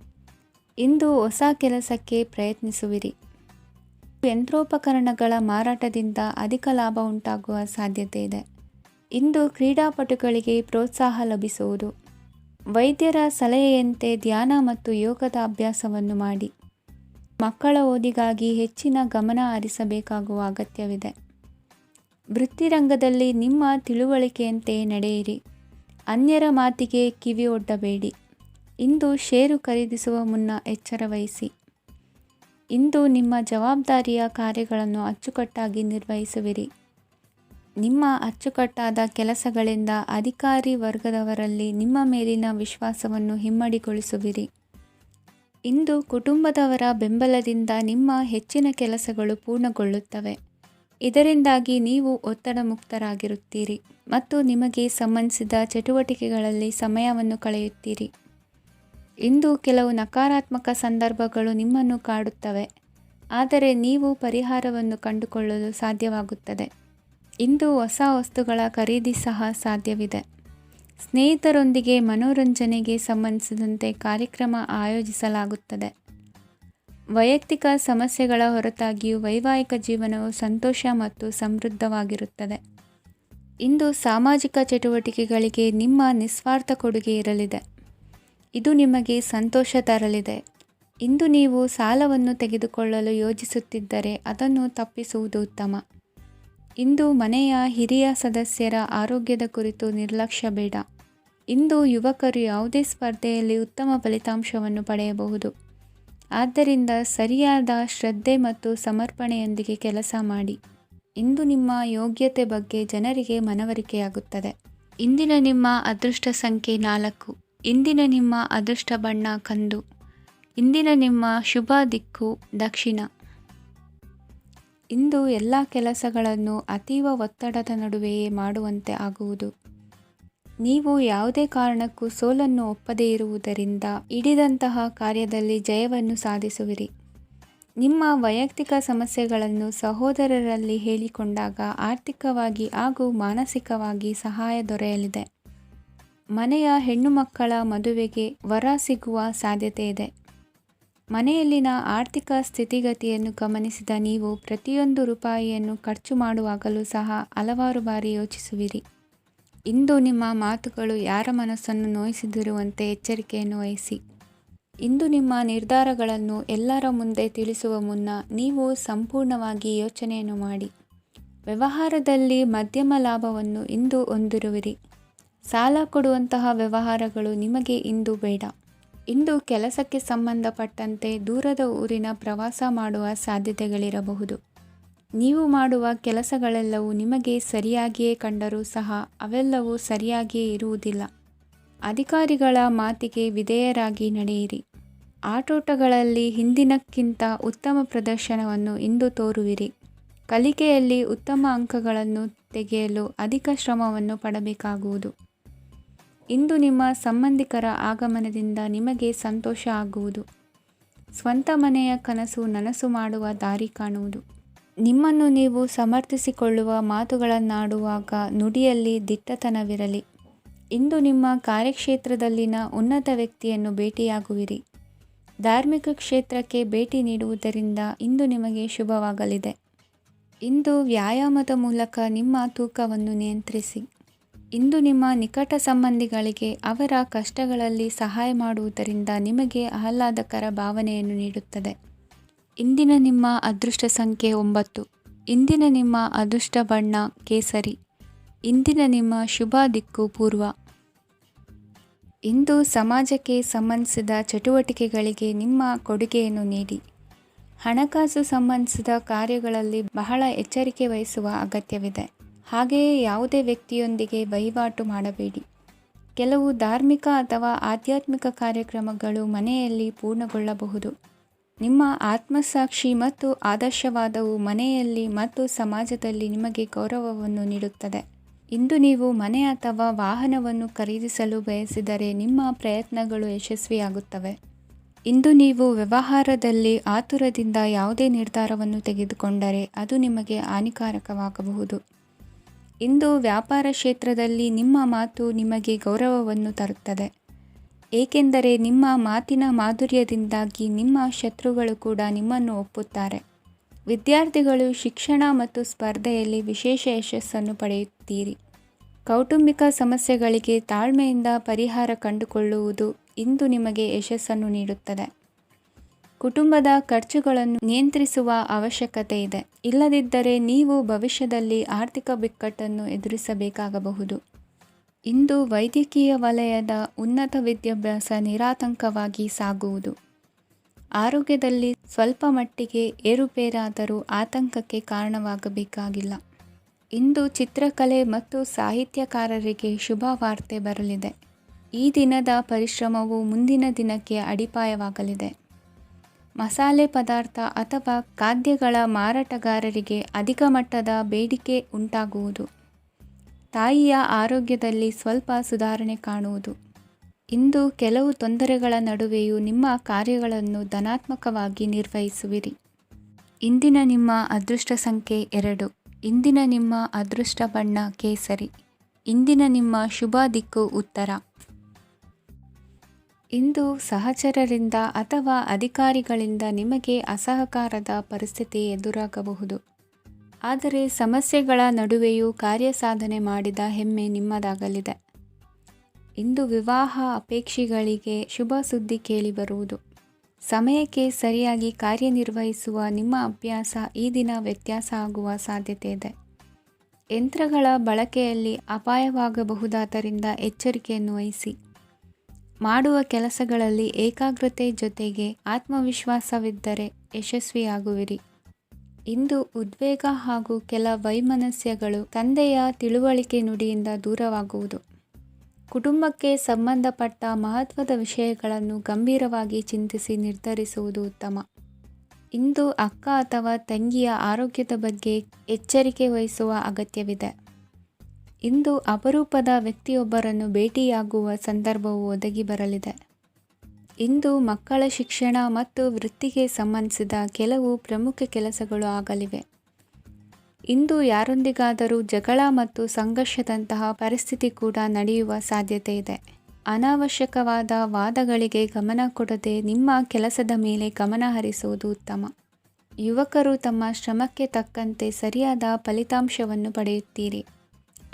ಇಂದು ಹೊಸ ಕೆಲಸಕ್ಕೆ ಪ್ರಯತ್ನಿಸುವಿರಿ. ಯಂತ್ರೋಪಕರಣಗಳ ಮಾರಾಟದಿಂದ ಅಧಿಕ ಲಾಭ ಉಂಟಾಗುವ ಸಾಧ್ಯತೆ ಇದೆ. ಇಂದು ಕ್ರೀಡಾಪಟುಗಳಿಗೆ ಪ್ರೋತ್ಸಾಹ ಲಭಿಸುವುದು. ವೈದ್ಯರ ಸಲಹೆಯಂತೆ ಧ್ಯಾನ ಮತ್ತು ಯೋಗದ ಅಭ್ಯಾಸವನ್ನು ಮಾಡಿ. ಮಕ್ಕಳ ಓದಿಗಾಗಿ ಹೆಚ್ಚಿನ ಗಮನ ಹರಿಸಬೇಕಾಗುವ ಅಗತ್ಯವಿದೆ. ವೃತ್ತಿರಂಗದಲ್ಲಿ ನಿಮ್ಮ ತಿಳುವಳಿಕೆಯಂತೆ ನಡೆಯಿರಿ. ಅನ್ಯರ ಮಾತಿಗೆ ಕಿವಿ ಒಡ್ಡಬೇಡಿ. ಇಂದು ಷೇರು ಖರೀದಿಸುವ ಮುನ್ನ ಎಚ್ಚರ ವಹಿಸಿ. ಇಂದು ನಿಮ್ಮ ಜವಾಬ್ದಾರಿಯ ಕಾರ್ಯಗಳನ್ನು ಅಚ್ಚುಕಟ್ಟಾಗಿ ನಿರ್ವಹಿಸುವಿರಿ. ನಿಮ್ಮ ಅಚ್ಚುಕಟ್ಟಾದ ಕೆಲಸಗಳಿಂದ ಅಧಿಕಾರಿ ವರ್ಗದವರಲ್ಲಿ ನಿಮ್ಮ ಮೇಲಿನ ವಿಶ್ವಾಸವನ್ನು ಇಮ್ಮಡಿಗೊಳಿಸುವಿರಿ. ಇಂದು ಕುಟುಂಬದವರ ಬೆಂಬಲದಿಂದ ನಿಮ್ಮ ಹೆಚ್ಚಿನ ಕೆಲಸಗಳು ಪೂರ್ಣಗೊಳ್ಳುತ್ತವೆ. ಇದರಿಂದಾಗಿ ನೀವು ಒತ್ತಡ ಮುಕ್ತರಾಗಿರುತ್ತೀರಿ ಮತ್ತು ನಿಮಗೆ ಸಂಬಂಧಿಸಿದ ಚಟುವಟಿಕೆಗಳಲ್ಲಿ ಸಮಯವನ್ನು ಕಳೆಯುತ್ತೀರಿ. ಇಂದು ಕೆಲವು ನಕಾರಾತ್ಮಕ ಸಂದರ್ಭಗಳು ನಿಮ್ಮನ್ನು ಕಾಡುತ್ತವೆ, ಆದರೆ ನೀವು ಪರಿಹಾರವನ್ನು ಕಂಡುಕೊಳ್ಳಲು ಸಾಧ್ಯವಾಗುತ್ತದೆ. ಇಂದು ಹೊಸ ವಸ್ತುಗಳ ಖರೀದಿ ಸಹ ಸಾಧ್ಯವಿದೆ. ಸ್ನೇಹಿತರೊಂದಿಗೆ ಮನೋರಂಜನೆಗೆ ಸಂಬಂಧಿಸಿದಂತೆ ಕಾರ್ಯಕ್ರಮ ಆಯೋಜಿಸಲಾಗುತ್ತದೆ. ವೈಯಕ್ತಿಕ ಸಮಸ್ಯೆಗಳ ಹೊರತಾಗಿಯೂ ವೈವಾಹಿಕ ಜೀವನವು ಸಂತೋಷ ಮತ್ತು ಸಮೃದ್ಧವಾಗಿರುತ್ತದೆ. ಇಂದು ಸಾಮಾಜಿಕ ಚಟುವಟಿಕೆಗಳಿಗೆ ನಿಮ್ಮ ನಿಸ್ವಾರ್ಥ ಕೊಡುಗೆ ಇರಲಿದೆ. ಇದು ನಿಮಗೆ ಸಂತೋಷ ತರಲಿದೆ. ಇಂದು ನೀವು ಸಾಲವನ್ನು ತೆಗೆದುಕೊಳ್ಳಲು ಯೋಜಿಸುತ್ತಿದ್ದರೆ ಅದನ್ನು ತಪ್ಪಿಸುವುದು ಉತ್ತಮ. ಇಂದು ಮನೆಯ ಹಿರಿಯ ಸದಸ್ಯರ ಆರೋಗ್ಯದ ಕುರಿತು ನಿರ್ಲಕ್ಷ್ಯ ಬೇಡ. ಇಂದು ಯುವಕರು ಯಾವುದೇ ಸ್ಪರ್ಧೆಯಲ್ಲಿ ಉತ್ತಮ ಫಲಿತಾಂಶವನ್ನು ಪಡೆಯಬಹುದು. ಆದ್ದರಿಂದ ಸರಿಯಾದ ಶ್ರದ್ಧೆ ಮತ್ತು ಸಮರ್ಪಣೆಯೊಂದಿಗೆ ಕೆಲಸ ಮಾಡಿ. ಇಂದು ನಿಮ್ಮ ಯೋಗ್ಯತೆ ಬಗ್ಗೆ ಜನರಿಗೆ ಮನವರಿಕೆಯಾಗುತ್ತದೆ. ಇಂದಿನ ನಿಮ್ಮ ಅದೃಷ್ಟ ಸಂಖ್ಯೆ 4. ಇಂದಿನ ನಿಮ್ಮ ಅದೃಷ್ಟ ಬಣ್ಣ ಕಂದು. ಇಂದಿನ ನಿಮ್ಮ ಶುಭ ದಿಕ್ಕು ದಕ್ಷಿಣ. ಇಂದು ಎಲ್ಲ ಕೆಲಸಗಳನ್ನು ಅತೀವ ಒತ್ತಡದ ನಡುವೆಯೇ ಮಾಡುವಂತೆ ಆಗುವುದು. ನೀವು ಯಾವುದೇ ಕಾರಣಕ್ಕೂ ಸೋಲನ್ನು ಒಪ್ಪದೇ ಇರುವುದರಿಂದ ಹಿಡಿದಂತಹ ಕಾರ್ಯದಲ್ಲಿ ಜಯವನ್ನು ಸಾಧಿಸುವಿರಿ. ನಿಮ್ಮ ವೈಯಕ್ತಿಕ ಸಮಸ್ಯೆಗಳನ್ನು ಸಹೋದರರಲ್ಲಿ ಹೇಳಿಕೊಂಡಾಗ ಆರ್ಥಿಕವಾಗಿ ಹಾಗೂ ಮಾನಸಿಕವಾಗಿ ಸಹಾಯ ದೊರೆಯಲಿದೆ. ಮನೆಯ ಹೆಣ್ಣು ಮಕ್ಕಳ ಮದುವೆಗೆ ವರ ಸಿಗುವ ಸಾಧ್ಯತೆ ಇದೆ. ಮನೆಯಲ್ಲಿನ ಆರ್ಥಿಕ ಸ್ಥಿತಿಗತಿಯನ್ನು ಗಮನಿಸಿದ ನೀವು ಪ್ರತಿಯೊಂದು ರೂಪಾಯಿಯನ್ನು ಖರ್ಚು ಮಾಡುವಾಗಲೂ ಸಹ ಹಲವಾರು ಬಾರಿ ಯೋಚಿಸುವಿರಿ. ಇಂದು ನಿಮ್ಮ ಮಾತುಗಳು ಯಾರ ಮನಸ್ಸನ್ನು ನೋಯಿಸದಿರುವಂತೆ ಎಚ್ಚರಿಕೆಯನ್ನು ವಹಿಸಿ. ಇಂದು ನಿಮ್ಮ ನಿರ್ಧಾರಗಳನ್ನು ಎಲ್ಲರ ಮುಂದೆ ತಿಳಿಸುವ ಮುನ್ನ ನೀವು ಸಂಪೂರ್ಣವಾಗಿ ಯೋಚನೆಯನ್ನು ಮಾಡಿ. ವ್ಯವಹಾರದಲ್ಲಿ ಮಧ್ಯಮ ಲಾಭವನ್ನು ಇಂದು ಹೊಂದಿರುವಿರಿ. ಸಾಲ ಕೊಡುವಂತಹ ವ್ಯವಹಾರಗಳು ನಿಮಗೆ ಇಂದು ಬೇಡ. ಇಂದು ಕೆಲಸಕ್ಕೆ ಸಂಬಂಧಪಟ್ಟಂತೆ ದೂರದ ಊರಿನ ಪ್ರವಾಸ ಮಾಡುವ ಸಾಧ್ಯತೆಗಳಿರಬಹುದು. ನೀವು ಮಾಡುವ ಕೆಲಸಗಳೆಲ್ಲವೂ ನಿಮಗೆ ಸರಿಯಾಗಿಯೇ ಕಂಡರೂ ಸಹ ಅವೆಲ್ಲವೂ ಸರಿಯಾಗಿಯೇ ಇರುವುದಿಲ್ಲ. ಅಧಿಕಾರಿಗಳ ಮಾತಿಗೆ ವಿಧೇಯರಾಗಿ ನಡೆಯಿರಿ. ಆಟೋಟಗಳಲ್ಲಿ ಹಿಂದಿನಕ್ಕಿಂತ ಉತ್ತಮ ಪ್ರದರ್ಶನವನ್ನು ಇಂದು ತೋರುವಿರಿ. ಕಲಿಕೆಯಲ್ಲಿ ಉತ್ತಮ ಅಂಕಗಳನ್ನು ತೆಗೆಯಲು ಅಧಿಕ ಶ್ರಮವನ್ನು ಪಡಬೇಕಾಗುವುದು. ಇಂದು ನಿಮ್ಮ ಸಂಬಂಧಿಕರ ಆಗಮನದಿಂದ ನಿಮಗೆ ಸಂತೋಷ ಆಗುವುದು. ಸ್ವಂತ ಮನೆಯ ಕನಸು ನನಸು ಮಾಡುವ ದಾರಿ ಕಾಣುವುದು. ನಿಮ್ಮನ್ನು ನೀವು ಸಮರ್ಥಿಸಿಕೊಳ್ಳುವ ಮಾತುಗಳನ್ನಾಡುವಾಗ ನುಡಿಯಲ್ಲಿ ದಿಟ್ಟತನವಿರಲಿ. ಇಂದು ನಿಮ್ಮ ಕಾರ್ಯಕ್ಷೇತ್ರದಲ್ಲಿನ ಉನ್ನತ ವ್ಯಕ್ತಿಯನ್ನು ಭೇಟಿಯಾಗುವಿರಿ. ಧಾರ್ಮಿಕ ಕ್ಷೇತ್ರಕ್ಕೆ ಭೇಟಿ ನೀಡುವುದರಿಂದ ಇಂದು ನಿಮಗೆ ಶುಭವಾಗಲಿದೆ. ಇಂದು ವ್ಯಾಯಾಮದ ಮೂಲಕ ನಿಮ್ಮ ತೂಕವನ್ನು ನಿಯಂತ್ರಿಸಿ. ಇಂದು ನಿಮ್ಮ ನಿಕಟ ಸಂಬಂಧಿಗಳಿಗೆ ಅವರ ಕಷ್ಟಗಳಲ್ಲಿ ಸಹಾಯ ಮಾಡುವುದರಿಂದ ನಿಮಗೆ ಆಹ್ಲಾದಕರ ಭಾವನೆಯನ್ನು ನೀಡುತ್ತದೆ. ಇಂದಿನ ನಿಮ್ಮ ಅದೃಷ್ಟ ಸಂಖ್ಯೆ 9. ಇಂದಿನ ನಿಮ್ಮ ಅದೃಷ್ಟ ಬಣ್ಣ ಕೇಸರಿ. ಇಂದಿನ ನಿಮ್ಮ ಶುಭ ದಿಕ್ಕು ಪೂರ್ವ. ಇಂದು ಸಮಾಜಕ್ಕೆ ಸಂಬಂಧಿಸಿದ ಚಟುವಟಿಕೆಗಳಿಗೆ ನಿಮ್ಮ ಕೊಡುಗೆಯನ್ನು ನೀಡಿ. ಹಣಕಾಸು ಸಂಬಂಧಿಸಿದ ಕಾರ್ಯಗಳಲ್ಲಿ ಬಹಳ ಎಚ್ಚರಿಕೆ ವಹಿಸುವ ಅಗತ್ಯವಿದೆ. ಹಾಗೆಯೇ ಯಾವುದೇ ವ್ಯಕ್ತಿಯೊಂದಿಗೆ ವಹಿವಾಟು ಮಾಡಬೇಡಿ. ಕೆಲವು ಧಾರ್ಮಿಕ ಅಥವಾ ಆಧ್ಯಾತ್ಮಿಕ ಕಾರ್ಯಕ್ರಮಗಳು ಮನೆಯಲ್ಲಿ ಪೂರ್ಣಗೊಳ್ಳಬಹುದು. ನಿಮ್ಮ ಆತ್ಮಸಾಕ್ಷಿ ಮತ್ತು ಆದರ್ಶವಾದವು ಮನೆಯಲ್ಲಿ ಮತ್ತು ಸಮಾಜದಲ್ಲಿ ನಿಮಗೆ ಗೌರವವನ್ನು ನೀಡುತ್ತದೆ. ಇಂದು ನೀವು ಮನೆ ಅಥವಾ ವಾಹನವನ್ನು ಖರೀದಿಸಲು ಬಯಸಿದರೆ ನಿಮ್ಮ ಪ್ರಯತ್ನಗಳು ಯಶಸ್ವಿಯಾಗುತ್ತವೆ. ಇಂದು ನೀವು ವ್ಯವಹಾರದಲ್ಲಿ ಆತುರದಿಂದ ಯಾವುದೇ ನಿರ್ಧಾರವನ್ನು ತೆಗೆದುಕೊಂಡರೆ ಅದು ನಿಮಗೆ ಹಾನಿಕಾರಕವಾಗಬಹುದು. ಇಂದು ವ್ಯಾಪಾರ ಕ್ಷೇತ್ರದಲ್ಲಿ ನಿಮ್ಮ ಮಾತು ನಿಮಗೆ ಗೌರವವನ್ನು ತರುತ್ತದೆ, ಏಕೆಂದರೆ ನಿಮ್ಮ ಮಾತಿನ ಮಾಧುರ್ಯದಿಂದಾಗಿ ನಿಮ್ಮ ಶತ್ರುಗಳು ಕೂಡ ನಿಮ್ಮನ್ನು ಒಪ್ಪುತ್ತಾರೆ. ವಿದ್ಯಾರ್ಥಿಗಳು ಶಿಕ್ಷಣ ಮತ್ತು ಸ್ಪರ್ಧೆಯಲ್ಲಿ ವಿಶೇಷ ಯಶಸ್ಸನ್ನು ಪಡೆಯುತ್ತೀರಿ. ಕೌಟುಂಬಿಕ ಸಮಸ್ಯೆಗಳಿಗೆ ತಾಳ್ಮೆಯಿಂದ ಪರಿಹಾರ ಕಂಡುಕೊಳ್ಳುವುದು ಇಂದು ನಿಮಗೆ ಯಶಸ್ಸನ್ನು ನೀಡುತ್ತದೆ. ಕುಟುಂಬದ ಖರ್ಚುಗಳನ್ನು ನಿಯಂತ್ರಿಸುವ ಅವಶ್ಯಕತೆ ಇದೆ, ಇಲ್ಲದಿದ್ದರೆ ನೀವು ಭವಿಷ್ಯದಲ್ಲಿ ಆರ್ಥಿಕ ಬಿಕ್ಕಟ್ಟನ್ನು ಎದುರಿಸಬೇಕಾಗಬಹುದು. ಇಂದು ವೈದ್ಯಕೀಯ ವಲಯದ ಉನ್ನತ ವಿದ್ಯಾಭ್ಯಾಸ ನಿರಾತಂಕವಾಗಿ ಸಾಗುವುದು. ಆರೋಗ್ಯದಲ್ಲಿ ಸ್ವಲ್ಪ ಮಟ್ಟಿಗೆ ಏರುಪೇರಾದರೂ ಆತಂಕಕ್ಕೆ ಕಾರಣವಾಗಬೇಕಾಗಿಲ್ಲ. ಇಂದು ಚಿತ್ರಕಲೆ ಮತ್ತು ಸಾಹಿತ್ಯಕಾರರಿಗೆ ಶುಭ ವಾರ್ತೆ ಬರಲಿದೆ. ಈ ದಿನದ ಪರಿಶ್ರಮವು ಮುಂದಿನ ದಿನಕ್ಕೆ ಅಡಿಪಾಯವಾಗಲಿದೆ. ಮಸಾಲೆ ಪದಾರ್ಥ ಅಥವಾ ಖಾದ್ಯಗಳ ಮಾರಾಟಗಾರರಿಗೆ ಅಧಿಕ ಮಟ್ಟದ ಬೇಡಿಕೆ ಉಂಟಾಗುವುದು. ತಾಯಿಯ ಆರೋಗ್ಯದಲ್ಲಿ ಸ್ವಲ್ಪ ಸುಧಾರಣೆ ಕಾಣುವುದು. ಇಂದು ಕೆಲವು ತೊಂದರೆಗಳ ನಡುವೆಯೂ ನಿಮ್ಮ ಕಾರ್ಯಗಳನ್ನು ಧನಾತ್ಮಕವಾಗಿ ನಿರ್ವಹಿಸುವಿರಿ. ಇಂದಿನ ನಿಮ್ಮ ಅದೃಷ್ಟ ಸಂಖ್ಯೆ 2. ಇಂದಿನ ನಿಮ್ಮ ಅದೃಷ್ಟ ಬಣ್ಣ ಕೇಸರಿ. ಇಂದಿನ ನಿಮ್ಮ ಶುಭ ದಿಕ್ಕು ಉತ್ತರ. ಇಂದು ಸಹಚರರಿಂದ ಅಥವಾ ಅಧಿಕಾರಿಗಳಿಂದ ನಿಮಗೆ ಅಸಹಕಾರದ ಪರಿಸ್ಥಿತಿ ಎದುರಾಗಬಹುದು. ಆದರೆ ಸಮಸ್ಯೆಗಳ ನಡುವೆಯೂ ಕಾರ್ಯಸಾಧನೆ ಮಾಡಿದ ಹೆಮ್ಮೆ ನಿಮ್ಮದಾಗಲಿದೆ. ಇಂದು ವಿವಾಹ ಅಪೇಕ್ಷಿಗಳಿಗೆ ಶುಭ ಸುದ್ದಿ ಕೇಳಿಬರುವುದು. ಸಮಯಕ್ಕೆ ಸರಿಯಾಗಿ ಕಾರ್ಯನಿರ್ವಹಿಸುವ ನಿಮ್ಮ ಅಭ್ಯಾಸ ಈ ದಿನ ವ್ಯತ್ಯಾಸ ಆಗುವ ಸಾಧ್ಯತೆ ಇದೆ. ಯಂತ್ರಗಳ ಬಳಕೆಯಲ್ಲಿ ಅಪಾಯವಾಗಬಹುದಾದ್ದರಿಂದ ಎಚ್ಚರಿಕೆಯನ್ನು ವಹಿಸಿ. ಮಾಡುವ ಕೆಲಸಗಳಲ್ಲಿ ಏಕಾಗ್ರತೆ ಜೊತೆಗೆ ಆತ್ಮವಿಶ್ವಾಸವಿದ್ದರೆ ಯಶಸ್ವಿಯಾಗುವಿರಿ. ಇಂದು ಉದ್ವೇಗ ಹಾಗೂ ಕೆಲ ವೈಮನಸ್ಯಗಳು ತಂದೆಯ ತಿಳುವಳಿಕೆ ನುಡಿಯಿಂದ ದೂರವಾಗುವುದು. ಕುಟುಂಬಕ್ಕೆ ಸಂಬಂಧಪಟ್ಟ ಮಹತ್ವದ ವಿಷಯಗಳನ್ನು ಗಂಭೀರವಾಗಿ ಚಿಂತಿಸಿ ನಿರ್ಧರಿಸುವುದು ಉತ್ತಮ. ಇಂದು ಅಕ್ಕ ಅಥವಾ ತಂಗಿಯ ಆರೋಗ್ಯದ ಬಗ್ಗೆ ಎಚ್ಚರಿಕೆ ವಹಿಸುವ ಅಗತ್ಯವಿದೆ. ಇಂದು ಅಪರೂಪದ ವ್ಯಕ್ತಿಯೊಬ್ಬರನ್ನು ಭೇಟಿಯಾಗುವ ಸಂದರ್ಭವು ಒದಗಿ ಬರಲಿದೆ. ಇಂದು ಮಕ್ಕಳ ಶಿಕ್ಷಣ ಮತ್ತು ವೃತ್ತಿಗೆ ಸಂಬಂಧಿಸಿದ ಕೆಲವು ಪ್ರಮುಖ ಕೆಲಸಗಳು ಆಗಲಿವೆ. ಇಂದು ಯಾರೊಂದಿಗಾದರೂ ಜಗಳ ಮತ್ತು ಸಂಘರ್ಷದಂತಹ ಪರಿಸ್ಥಿತಿ ಕೂಡ ನಡೆಯುವ ಸಾಧ್ಯತೆ ಇದೆ. ಅನಾವಶ್ಯಕವಾದ ವಾದಗಳಿಗೆ ಗಮನ ಕೊಡದೆ ನಿಮ್ಮ ಕೆಲಸದ ಮೇಲೆ ಗಮನ ಹರಿಸುವುದು ಉತ್ತಮ. ಯುವಕರು ತಮ್ಮ ಶ್ರಮಕ್ಕೆ ತಕ್ಕಂತೆ ಸರಿಯಾದ ಫಲಿತಾಂಶವನ್ನು ಪಡೆಯುತ್ತೀರಿ.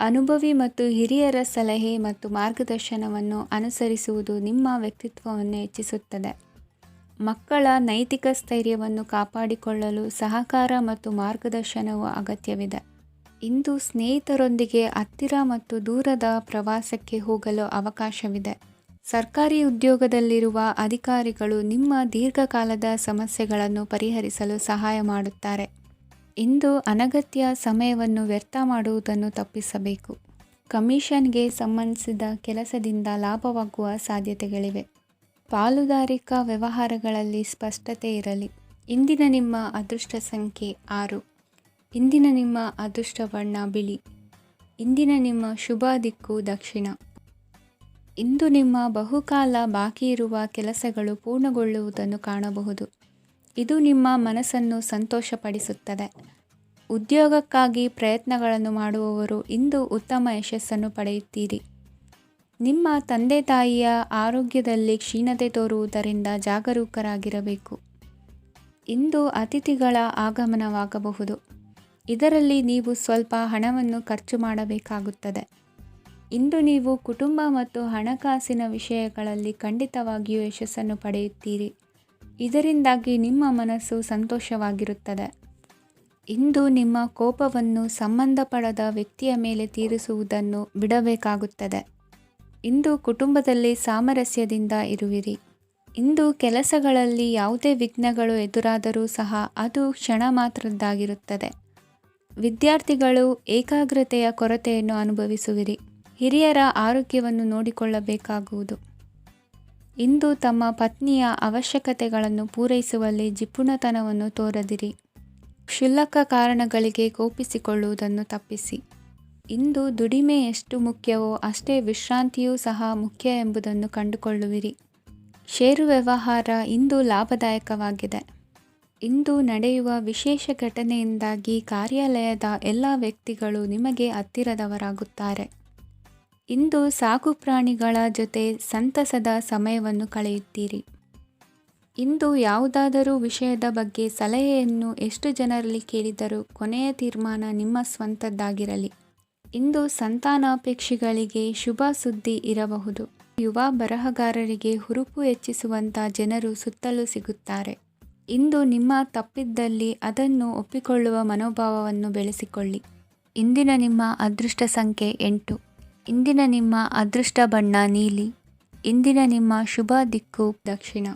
ಅನುಭವಿ ಮತ್ತು ಹಿರಿಯರ ಸಲಹೆ ಮತ್ತು ಮಾರ್ಗದರ್ಶನವನ್ನು ಅನುಸರಿಸುವುದು ನಿಮ್ಮ ವ್ಯಕ್ತಿತ್ವವನ್ನು ಹೆಚ್ಚಿಸುತ್ತದೆ. ಮಕ್ಕಳ ನೈತಿಕ ಸ್ಥೈರ್ಯವನ್ನು ಕಾಪಾಡಿಕೊಳ್ಳಲು ಸಹಕಾರ ಮತ್ತು ಮಾರ್ಗದರ್ಶನವು ಅಗತ್ಯವಿದೆ. ಇಂದು ಸ್ನೇಹಿತರೊಂದಿಗೆ ಹತ್ತಿರ ಮತ್ತು ದೂರದ ಪ್ರವಾಸಕ್ಕೆ ಹೋಗಲು ಅವಕಾಶವಿದೆ. ಸರ್ಕಾರಿ ಉದ್ಯೋಗದಲ್ಲಿರುವ ಅಧಿಕಾರಿಗಳು ನಿಮ್ಮ ದೀರ್ಘಕಾಲದ ಸಮಸ್ಯೆಗಳನ್ನು ಪರಿಹರಿಸಲು ಸಹಾಯ ಮಾಡುತ್ತಾರೆ. ಇಂದು ಅನಗತ್ಯ ಸಮಯವನ್ನು ವ್ಯರ್ಥ ಮಾಡುವುದನ್ನು ತಪ್ಪಿಸಬೇಕು. ಕಮಿಷನ್ಗೆ ಸಂಬಂಧಿಸಿದ ಕೆಲಸದಿಂದ ಲಾಭವಾಗುವ ಸಾಧ್ಯತೆಗಳಿವೆ. ಪಾಲುದಾರಿಕಾ ವ್ಯವಹಾರಗಳಲ್ಲಿ ಸ್ಪಷ್ಟತೆ ಇರಲಿ. ಇಂದಿನ ನಿಮ್ಮ ಅದೃಷ್ಟ ಸಂಖ್ಯೆ 6. ಇಂದಿನ ನಿಮ್ಮ ಅದೃಷ್ಟ ಬಣ್ಣ ಬಿಳಿ. ಇಂದಿನ ನಿಮ್ಮ ಶುಭ ದಿಕ್ಕು ದಕ್ಷಿಣ. ಇಂದು ನಿಮ್ಮ ಬಹುಕಾಲ ಬಾಕಿ ಇರುವ ಕೆಲಸಗಳು ಪೂರ್ಣಗೊಳ್ಳುವುದನ್ನು ಕಾಣಬಹುದು. ಇದು ನಿಮ್ಮ ಮನಸ್ಸನ್ನು ಸಂತೋಷಪಡಿಸುತ್ತದೆ. ಉದ್ಯೋಗಕ್ಕಾಗಿ ಪ್ರಯತ್ನಗಳನ್ನು ಮಾಡುವವರು ಇಂದು ಉತ್ತಮ ಯಶಸ್ಸನ್ನು ಪಡೆಯುತ್ತೀರಿ. ನಿಮ್ಮ ತಂದೆ ತಾಯಿಯ ಆರೋಗ್ಯದಲ್ಲಿ ಕ್ಷೀಣತೆ ತೋರುವುದರಿಂದ ಜಾಗರೂಕರಾಗಿರಬೇಕು. ಇಂದು ಅತಿಥಿಗಳ ಆಗಮನವಾಗಬಹುದು. ಇದರಲ್ಲಿ ನೀವು ಸ್ವಲ್ಪ ಹಣವನ್ನು ಖರ್ಚು ಮಾಡಬೇಕಾಗುತ್ತದೆ. ಇಂದು ನೀವು ಕುಟುಂಬ ಮತ್ತು ಹಣಕಾಸಿನ ವಿಷಯಗಳಲ್ಲಿ ಖಂಡಿತವಾಗಿಯೂ ಯಶಸ್ಸನ್ನು ಪಡೆಯುತ್ತೀರಿ. ಇದರಿಂದಾಗಿ ನಿಮ್ಮ ಮನಸ್ಸು ಸಂತೋಷವಾಗಿರುತ್ತದೆ. ಇಂದು ನಿಮ್ಮ ಕೋಪವನ್ನು ಸಂಬಂಧಪಡದ ವ್ಯಕ್ತಿಯ ಮೇಲೆ ತೀರಿಸುವುದನ್ನು ಬಿಡಬೇಕಾಗುತ್ತದೆ. ಇಂದು ಕುಟುಂಬದಲ್ಲಿ ಸಾಮರಸ್ಯದಿಂದ ಇರುವಿರಿ. ಇಂದು ಕೆಲಸಗಳಲ್ಲಿ ಯಾವುದೇ ವಿಘ್ನಗಳು ಎದುರಾದರೂ ಸಹ ಅದು ಕ್ಷಣ ಮಾತ್ರದ್ದಾಗಿರುತ್ತದೆ. ವಿದ್ಯಾರ್ಥಿಗಳು ಏಕಾಗ್ರತೆಯ ಕೊರತೆಯನ್ನು ಅನುಭವಿಸುವಿರಿ. ಹಿರಿಯರ ಆರೋಗ್ಯವನ್ನು ನೋಡಿಕೊಳ್ಳಬೇಕಾಗುವುದು. ಇಂದು ತಮ್ಮ ಪತ್ನಿಯ ಅವಶ್ಯಕತೆಗಳನ್ನು ಪೂರೈಸುವಲ್ಲಿ ಜಿಪುಣತನವನ್ನು ತೋರದಿರಿ. ಕ್ಷುಲ್ಲಕ ಕಾರಣಗಳಿಗೆ ಕೋಪಿಸಿಕೊಳ್ಳುವುದನ್ನು ತಪ್ಪಿಸಿ. ಇಂದು ದುಡಿಮೆ ಎಷ್ಟು ಮುಖ್ಯವೋ ಅಷ್ಟೇ ವಿಶ್ರಾಂತಿಯೂ ಸಹ ಮುಖ್ಯ ಎಂಬುದನ್ನು ಕಂಡುಕೊಳ್ಳುವಿರಿ. ಷೇರು ವ್ಯವಹಾರ ಇಂದು ಲಾಭದಾಯಕವಾಗಿದೆ. ಇಂದು ನಡೆಯುವ ವಿಶೇಷ ಘಟನೆಯಿಂದಾಗಿ ಕಾರ್ಯಾಲಯದ ಎಲ್ಲ ವ್ಯಕ್ತಿಗಳು ನಿಮಗೆ ಹತ್ತಿರದವರಾಗುತ್ತಾರೆ. ಇಂದು ಸಾಕುಪ್ರಾಣಿಗಳ ಜೊತೆ ಸಂತಸದ ಸಮಯವನ್ನು ಕಳೆಯುತ್ತೀರಿ. ಇಂದು ಯಾವುದಾದರೂ ವಿಷಯದ ಬಗ್ಗೆ ಸಲಹೆಯನ್ನು ಎಷ್ಟು ಜನರಲ್ಲಿ ಕೇಳಿದರೂ ಕೊನೆಯ ತೀರ್ಮಾನ ನಿಮ್ಮ ಸ್ವಂತದ್ದಾಗಿರಲಿ. ಇಂದು ಸಂತಾನಾಪೇಕ್ಷಿಗಳಿಗೆ ಶುಭ ಸುದ್ದಿ ಇರಬಹುದು. ಯುವ ಬರಹಗಾರರಿಗೆ ಹುರುಪು ಹೆಚ್ಚಿಸುವಂಥ ಜನರು ಸುತ್ತಲೂ ಸಿಗುತ್ತಾರೆ. ಇಂದು ನಿಮ್ಮ ತಪ್ಪಿದ್ದಲ್ಲಿ ಅದನ್ನು ಒಪ್ಪಿಕೊಳ್ಳುವ ಮನೋಭಾವವನ್ನು ಬೆಳೆಸಿಕೊಳ್ಳಿ. ಇಂದಿನ ನಿಮ್ಮ ಅದೃಷ್ಟ ಸಂಖ್ಯೆ 8. ಇಂದಿನ ನಿಮ್ಮ ಅದೃಷ್ಟ ಬಣ್ಣ ನೀಲಿ. ಇಂದಿನ ನಿಮ್ಮ ಶುಭ ದಿಕ್ಕು ದಕ್ಷಿಣ.